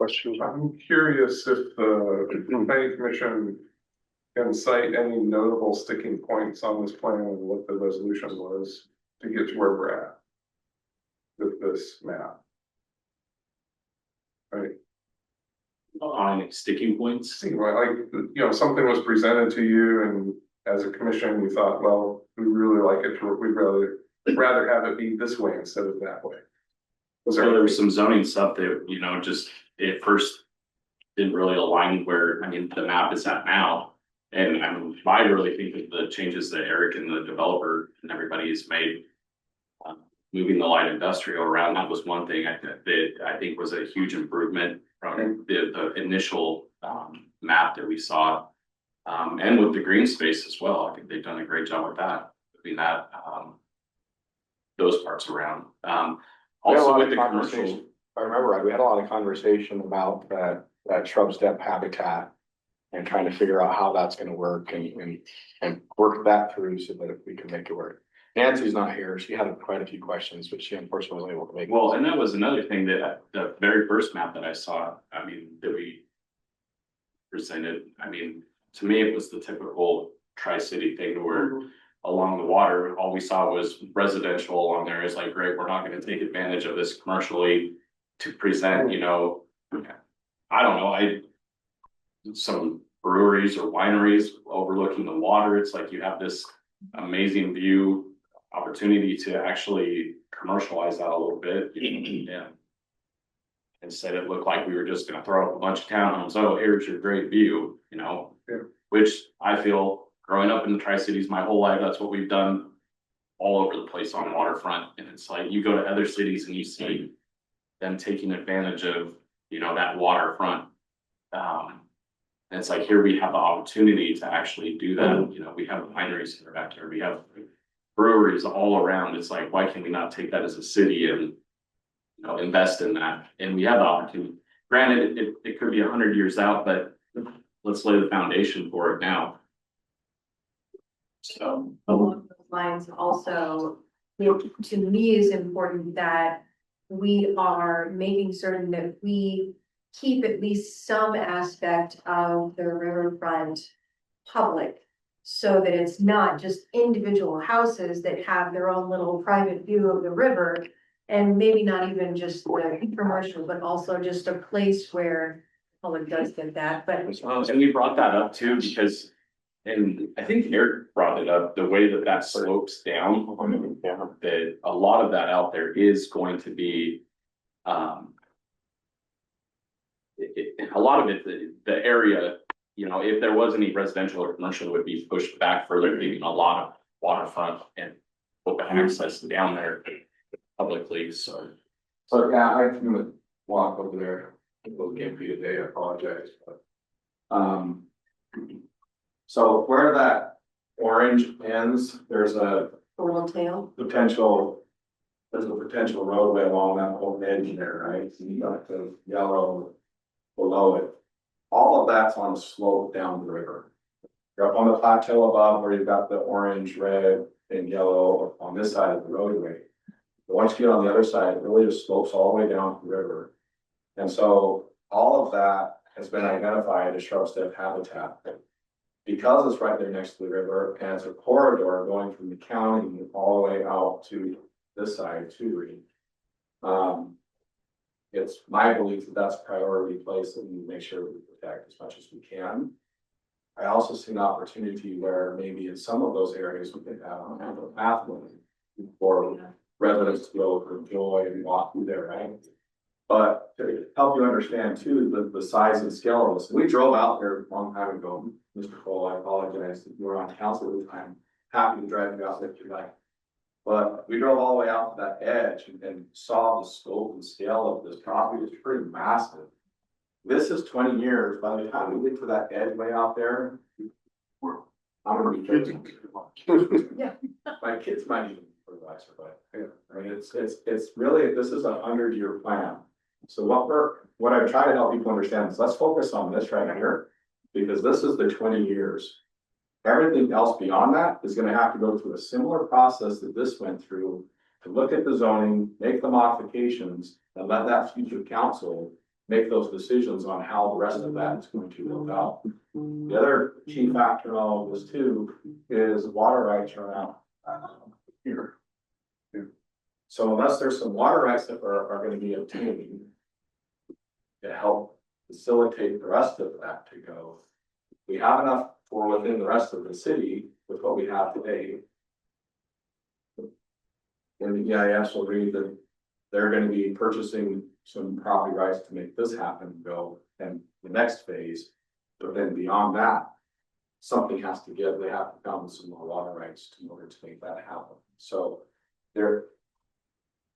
questions? I'm curious if the planning commission can cite any notable sticking points on this plan and what the resolution was to get to where we're at with this map. Right. On sticking points. Seemed like, something was presented to you and as a commission, you thought, well, we really like it, we'd rather have it be this way instead of that way. So there was some zoning stuff that, just at first didn't really align where, the map is at now. And I really think that the changes that Eric and the developer and everybody has made, moving the light industrial around, that was one thing that I think was a huge improvement from the initial map that we saw. And with the green space as well, I think they've done a great job with that, moving that, those parts around. Also with the commercial. If I remember right, we had a lot of conversation about that shrub step habitat and trying to figure out how that's gonna work and work that through so that we can make it work. Nancy's not here. She had quite a few questions, but she unfortunately wasn't able to make it. Well, and that was another thing that the very first map that I saw, that we presented, to me, it was the typical tri-city thing where along the water, all we saw was residential along there. It's like, great, we're not gonna take advantage of this commercially to present, I don't know, some breweries or wineries overlooking the water. It's like you have this amazing view, opportunity to actually commercialize that a little bit, yeah. Instead it looked like we were just gonna throw up a bunch of townhomes, oh, here's your great view, Yeah. which I feel, growing up in the Tri-Cities my whole life, that's what we've done all over the place on waterfront, and it's like, you go to other cities and you see them taking advantage of, that waterfront. And it's like, here we have the opportunity to actually do that, we have wineries that are back here, we have breweries all around, it's like, why can we not take that as a city and invest in that, and we have the opportunity. Granted, it could be 100 years out, but let's lay the foundation for it now. So, Along those lines also, to me is important that we are making certain that we keep at least some aspect of the riverfront public. So that it's not just individual houses that have their own little private view of the river. And maybe not even just the commercial, but also just a place where the public does get that, but. and we brought that up too, because, and I think Eric brought it up, the way that slopes down. That a lot of that out there is going to be, a lot of it, the area, if there was any residential or commercial, would be pushed back further, leaving a lot of waterfront and open access down there publicly, so. So, yeah, I can walk over there, we'll give you today, I apologize, but. So where that orange ends, there's a Little tail. potential. There's a potential roadway along that whole edge there, right? So you got the yellow below it. All of that's on a slope down the river. You're up on the plateau above where you've got the orange, red, and yellow on this side of the roadway. But once you get on the other side, it really just slopes all the way down the river. And so all of that has been identified as shrub-steppe habitat. Because it's right there next to the river and it's a corridor going from the county all the way out to this side too. It's my belief that that's a priority place that we make sure we protect as much as we can. I also see an opportunity where maybe in some of those areas we could have a pathway for residents to go to enjoy and walk through there, right? But to help you understand too, the size and scale of this, we drove out there a long time ago. Mr. Cole, I apologize that you were on council at the time. Happy to drive you out there if you like. But we drove all the way out to that edge and saw the scope and scale of this property. It's pretty massive. This is 20 years. By the time we get to that edge way out there, I'm gonna be 50. Yeah. My kids might even be fertilizer, but yeah, I mean, it's really, this is a 100-year plan. So what I try to help people understand is let's focus on this right here, because this is the 20 years. Everything else beyond that is gonna have to go through a similar process that this went through to look at the zoning, make the modifications, and let that future council make those decisions on how the rest of that is going to work out. The other key factor in all of this too is water rights around here. So unless there's some water rights that are gonna be obtained to help facilitate the rest of that to go, we have enough for within the rest of the city with what we have today. And the EIS will read that they're gonna be purchasing some property rights to make this happen go, and the next phase. But then beyond that, something has to give, they have to come with some more water rights in order to make that happen. So there,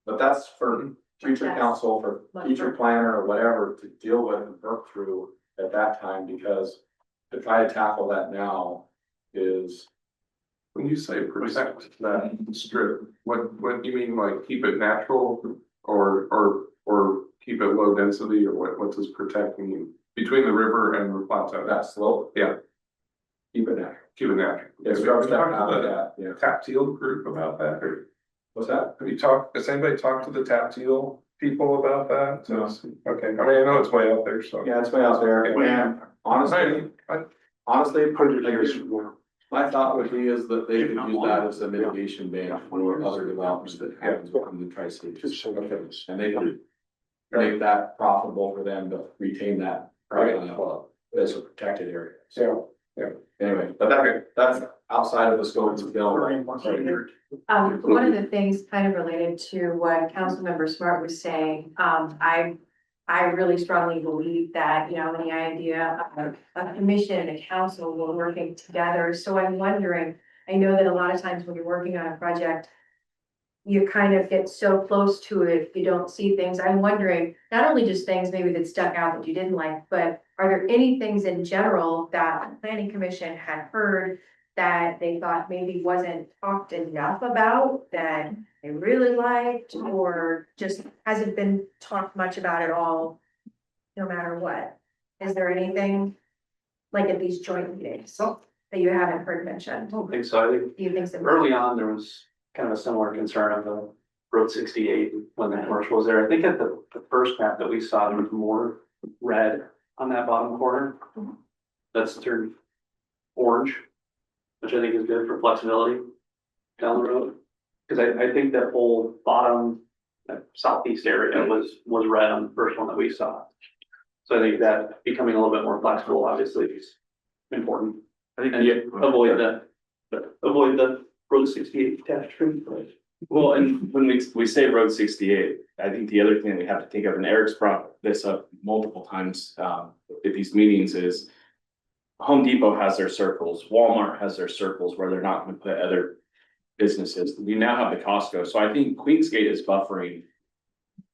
but that's for future council, for future planner or whatever to deal with and work through at that time, because to try to tackle that now is. When you say protect that strip, what do you mean, like keep it natural or keep it low density, or what does protecting mean? Between the river and the plateau? That slope. Yeah. Keep it natural. Keep it natural. Yes, Have we you already talked talked to about the that, yeah. tap teal group about that, or What's that? has anybody talked to the tap teal people about that? No. Okay, I mean, I know it's way out there, so. Yeah, it's way out there, and honestly, 100 years from now. my thought would be is that they could use that as a mitigation ban for other developments that happen in the Tri-Cities. And they can make that profitable for them to retain that as a protected area. So, Yeah. Anyway, but that's outside of the scope of the bill. One of the things kind of related to what Councilmember Smart was saying, I really strongly believe that, you know, the idea of a commission and a council were working together. So I'm wondering, I know that a lot of times when you're working on a project, you kind of get so close to it, you don't see things. I'm wondering, not only just things maybe that stuck out that you didn't like, but are there any things in general that the planning commission had heard that they thought maybe wasn't talked enough about, that they really liked, or just hasn't been talked much about at all, no matter what? Is there anything like at these joint meetings that you haven't heard mentioned? I don't think so. I think Do you think so? early on, there was kind of a similar concern of the Road 68 when the commercial was there. I think at the first map that we saw, there was more red on that bottom corner. That's turned orange, which I think is good for flexibility down the road. Because I think that whole bottom southeast area was red on the first one that we saw. So I think that becoming a little bit more flexible obviously is important. I think, And yeah, avoid the Road 68 attached tree. well, and when we say Road 68, I think the other thing we have to think of, and Eric's brought this up multiple times, at these meetings is Home Depot has their circles, Walmart has their circles where they're not gonna put other businesses. We now have the Costco, so I think Queensgate is buffering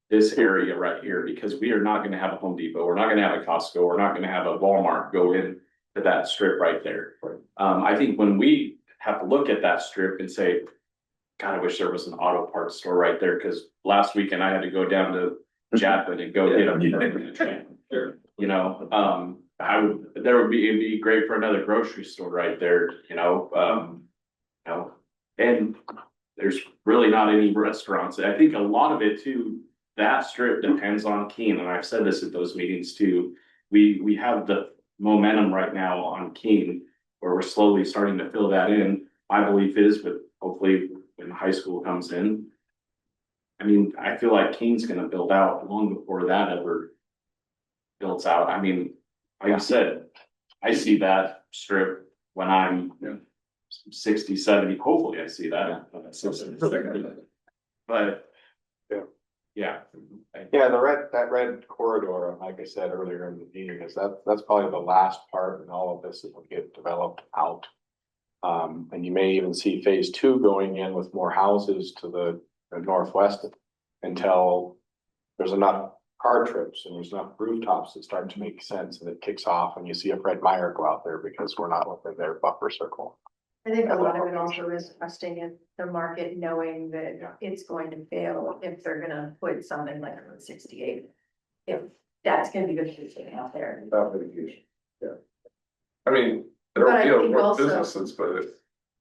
this area right here, because we are not gonna have a Home Depot, we're not gonna have a Costco, we're not gonna have a Walmart go in to that strip right there. I think when we have to look at that strip and say, God, I wish there was an auto parts store right there, because last weekend I had to go down to Chapman and go get them. You know, it'd be great for another grocery store right there, you know, and there's really not any restaurants. I think a lot of it too, that strip depends on Keene, and I've said this at those meetings too. We have the momentum right now on Keene, where we're slowly starting to fill that in. My belief is, but hopefully when high school comes in, I mean, I feel like Keene's gonna build out long before that ever builds out. I mean, like I said, I see that strip when I'm 60, 70, hopefully I see that. But yeah. Yeah, that red corridor, like I said earlier in the meeting, that's probably the last part in all of this that will get developed out. And you may even see phase 2 going in with more houses to the northwest until there's enough car trips and there's enough rooftops that start to make sense, and it kicks off and you see a Fred Meyer go out there because we're not within their buffer circle. I think a lot of it also is trusting in the market, knowing that it's going to fail if they're gonna put something like Road 68. If that's gonna be good for the out there. Without mitigation, yeah. I mean, there But will I be think more also- businesses, but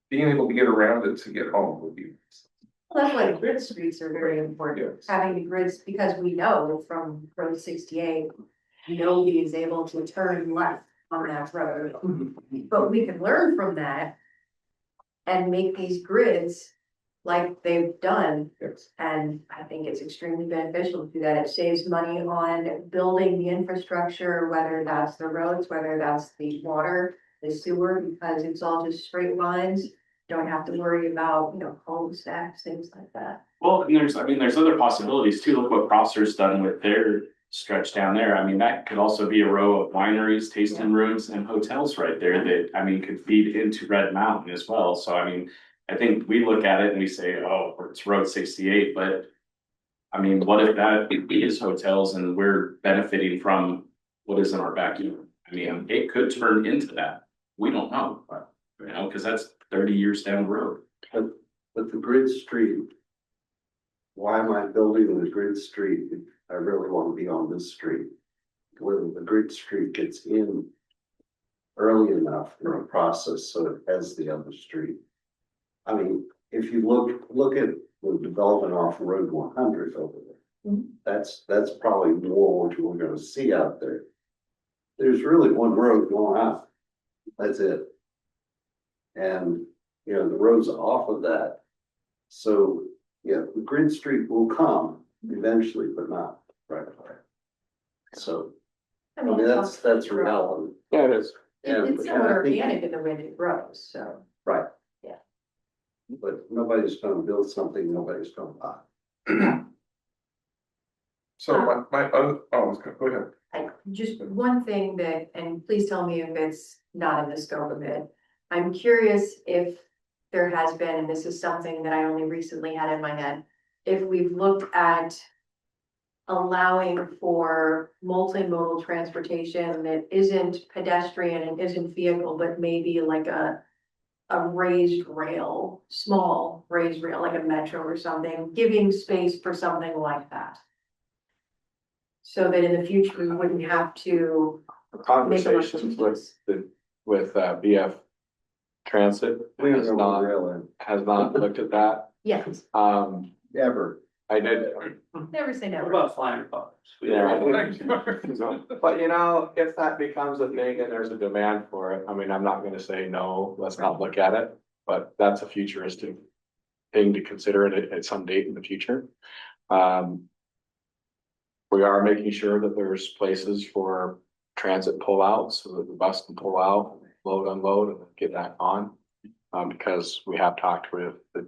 being able to get around it to get home would be. Well, that's why the grid streets are very important, Yes. having the grids, because we know from Road 68, nobody is able to turn left on that road. But we can learn from that and make these grids like they've done. Yes. And I think it's extremely beneficial to do that. It saves money on building the infrastructure, whether that's the roads, whether that's the water, the sewer, because it's all just straight lines. Don't have to worry about, you know, cul-de-sacs, things like that. Well, and there's other possibilities too. Look what Prosser's done with their stretch down there. I mean, that could also be a row of wineries, tasting rooms and hotels right there that, I mean, could feed into Red Mountain as well. So I mean, I think we look at it and we say, oh, it's Road 68, but I mean, what if that is hotels and we're benefiting from what is in our backyard? I mean, it could turn into that. We don't know, but, you know, because that's 30 years down the road. But the grid street, why am I building the grid street if I really want to be on this street? Whether the grid street gets in early enough in the process so it has the other street. I mean, if you look at the development off Road 100 over there, that's probably more what we're gonna see out there. There's really one road going out, that's it. And, you know, the roads off of that. So, yeah, the grid street will come eventually, but not right away. So, I mean, that's reality. Yeah, it is. It's And somewhat I think- organic in the way that it grows, so. Right. Yeah. But nobody's gonna build something nobody's gonna buy. So go ahead. Just one thing that, and please tell me if it's not in the scope of it. I'm curious if there has been, and this is something that I only recently had in my head, if we've looked at allowing for multimodal transportation that isn't pedestrian and isn't vehicle, but maybe like a raised rail, small raised rail, like a metro or something, giving space for something like that. So that in the future, we wouldn't have to Conversations with BF Transit We has don't not, rail in, has not looked at that. Yes, ever. I did, never say What never. about flying cars? yeah. But you know, if that becomes a thing and there's a demand for it, I mean, I'm not gonna say no, let's not look at it. But that's a futuristic thing to consider at some date in the future. We are making sure that there's places for transit pullouts so that the bus can pull out, load, unload, and get back on. Because we have talked with the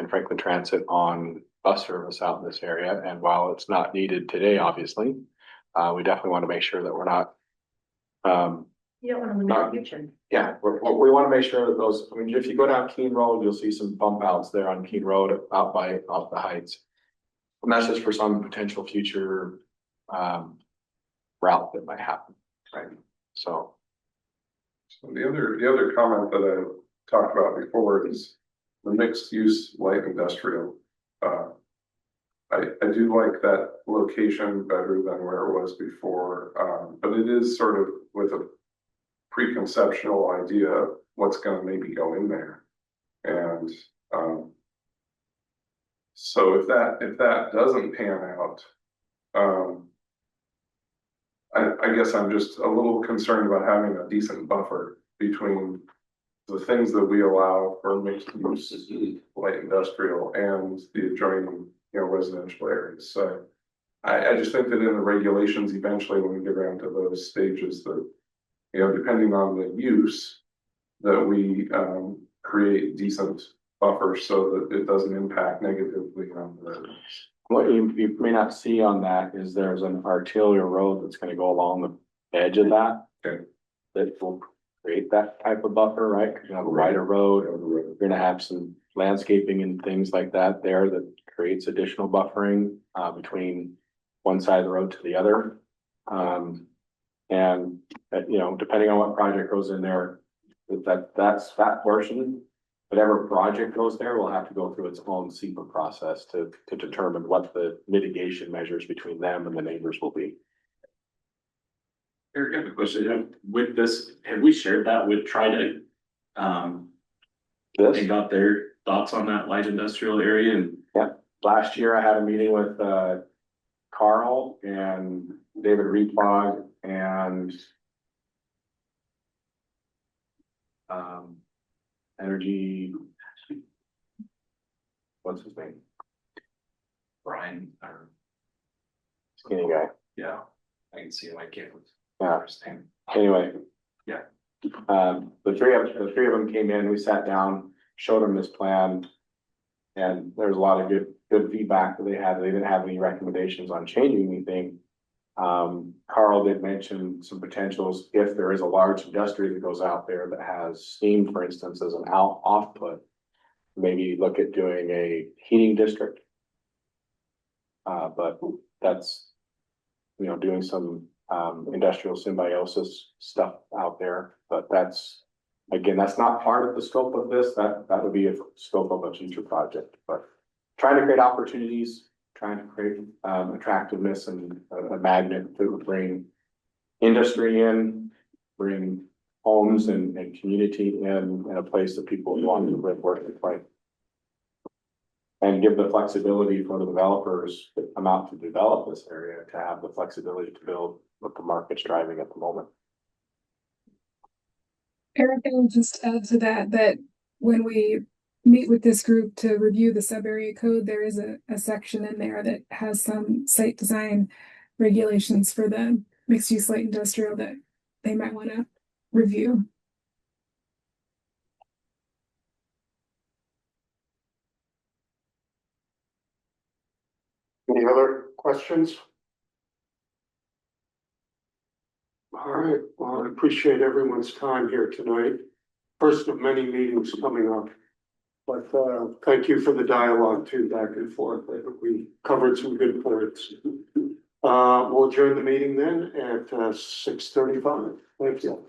Franklin Transit on bus service out in this area, and while it's not needed today, obviously, we definitely want to make sure that we're not. You don't want to limit the future. Yeah, we want to make sure that those, I mean, if you go down Keene Road, you'll see some bump outs there on Keene Road out by, off the heights. And that's just for some potential future, route that might happen, right? So. So the other comment that I talked about before is the mixed use light industrial. I do like that location better than where it was before, but it is sort of with a preconceptual idea of what's gonna maybe go in there. And, so if that doesn't pan out, I guess I'm just a little concerned about having a decent buffer between the things that we allow for mixed use light industrial and the adjoining, residential areas. So I just think that in the regulations, eventually when we get around to those stages that, depending on the use, that we create decent buffers so that it doesn't impact negatively on the. What you may not see on that is there's an arterial road that's gonna go along the edge of that. Okay. That will create that type of buffer, right? Cause you have a wider road, or you're gonna have some landscaping and things like that there that creates additional buffering, between one side of the road to the other. And, depending on what project goes in there, that's that portion. Whatever project goes there will have to go through its own SEPA process to determine what the mitigation measures between them and the neighbors will be. Eric, I have a question. With this, have we shared that with Trident? And This, got their thoughts on that light industrial area and last year I had a meeting with, Carl and David Replag and Energy. What's his name? Brian, or, Skinny guy. yeah, I can see him, I can't Yeah. understand. Anyway. Yeah. The three of them came in, we sat down, showed them this plan. And there was a lot of good feedback that they had. They didn't have any recommendations on changing anything. Carl did mention some potentials if there is a large industry that goes out there that has steam, for instance, as an output. Maybe look at doing a heating district. But that's, doing some industrial symbiosis stuff out there, but that's, again, that's not part of the scope of this, that would be a scope of a future project, but trying to create opportunities, trying to create attractiveness and a magnet that would bring industry in, bring homes and community in a place that people would want to live, work, and play. And give the flexibility for the developers that come out to develop this area to have the flexibility to build what the market's driving at the moment. Eric, I would just add to that when we meet with this group to review the sub-area code, there is a section in there that has some site design regulations for the mixed use light industrial that they might want to review. Any other questions? All right, well, I appreciate everyone's time here tonight. First of many meetings coming up. But thank you for the dialogue too, back and forth. I think we covered some good points. We'll adjourn the meeting then at 6:35. Thank you.